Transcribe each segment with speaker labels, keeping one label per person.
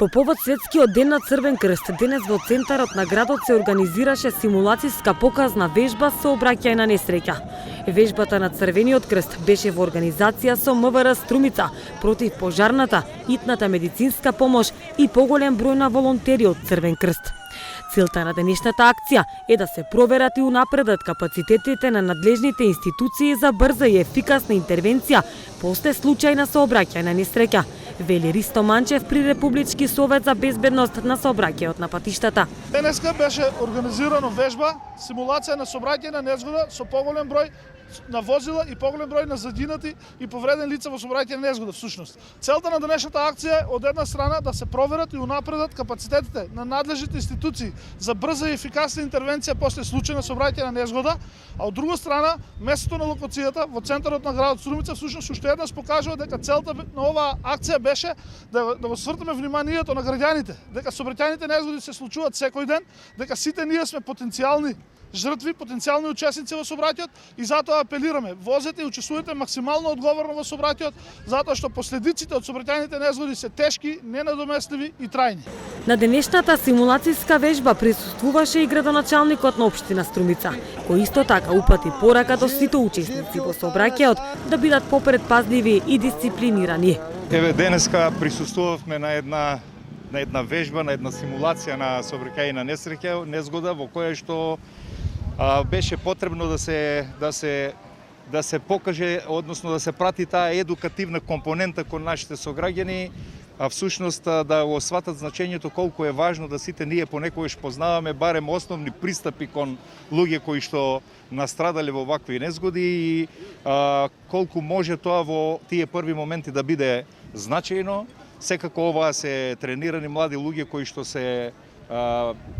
Speaker 1: По повод Светскиот ден на Црвен крст, денес во центарот на градот се организираше симулацијска показна вежба со обраќај на несреќа. Вежбата на Црвениот крст беше во организација со МВР Струмица, против пожарната, итната медицинска помош и поголем број на волонтери од Црвен крст. Целта на денешната акција е да се проверат и унапредат капацитетите на надлежните институции за брза и ефикасна интервенција после случај на сообраќај на несреќа, вели Ристо Манчев при Републички совет за безбедност на сообраќајот на патиштата.
Speaker 2: Денеска беше организирана вежба, симулација на сообраќај на незгода со поголем број на возила и поголем број на загинати и повредени лица во сообраќај на незгода всушност. Целта на денешната акција е од една страна да се проверат и унапредат капацитетите на надлежните институции за брза и ефикасна интервенција после случај на сообраќај на незгода, а од друга страна местото на локацијата во центарот на градот Струмица всушност уште еднаш покажува дека целта на оваа акција беше да го свртиме вниманието на граѓаните, дека сообраќајните незгоди се случуваат секој ден, дека сите ние сме потенцијални жртви, потенцијални учесници во сообраќајот и затоа апелираме, возете и учествувате максимално одговорно во сообраќајот, затоа што последиците од сообраќајните незгоди се тешки, ненадоместливи и трајни.
Speaker 1: На денешната симулацијска вежба присуствуваше и градоначалникот на општина Струмица, кој исто така упати порака до сите учесници во сообраќајот да бидат попредпазливи и дисциплинирани.
Speaker 3: Еве денеска присуствувавме на една вежба, на една симулација на сообраќај на незгода во која што беше потребно да се покаже, односно да се прати таа едукативна компонента кон нашите сограѓани, а всушност да го сватат значењето колку е важно да сите ние понекогаш познаваме барем основни пристапи кон луѓе кои што настрадале во вакви незгоди и колку може тоа во тие први моменти да биде значајно. Секако оваа се тренирани млади луѓе кои што се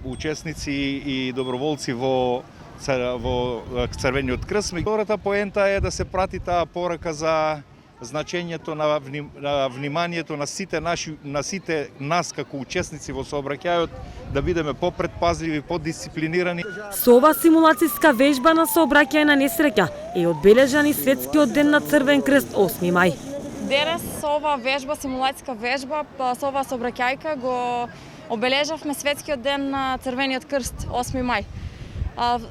Speaker 3: учесници и доброволци во Црвениот крст. Втората поента е да се прати таа порака за значењето на вниманието на сите нас како учесници во сообраќајот да бидеме попредпазливи, подисциплинирани.
Speaker 1: Со ова симулацијска вежба на сообраќај на несреќа е одбележан и Светскиот ден на Црвен крст 8 мај.
Speaker 4: Денес со ова вежба, симулацијска вежба, со ова сообраќајка го обележавме Светскиот ден на Црвениот крст 8 мај.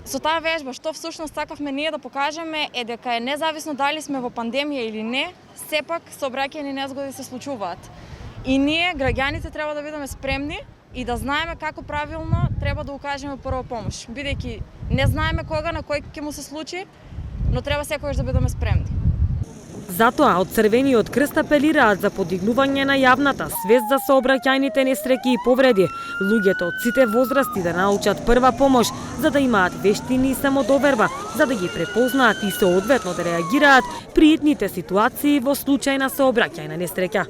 Speaker 4: Со таа вежба, што всушност сакавме ние да покажеме е дека е независно дали сме во пандемија или не, сепак сообраќајни незгоди се случуваат. И ние, граѓаните, треба да бидеме спремни и да знаеме како правилно треба да укажеме прва помош. Бидејќи не знаеме кога на кој ќе му се случи, но треба секогаш да бидеме спремни.
Speaker 1: Затоа од Црвениот крст апелираат за подигнување на јавната свест за сообраќајните несреќи и повреди, луѓето од сите возрасти да научат прва помош, за да имаат вештини и самодоверба, за да ги препознаат и соодветно да реагираат при итните ситуации во случај на сообраќајна несреќа.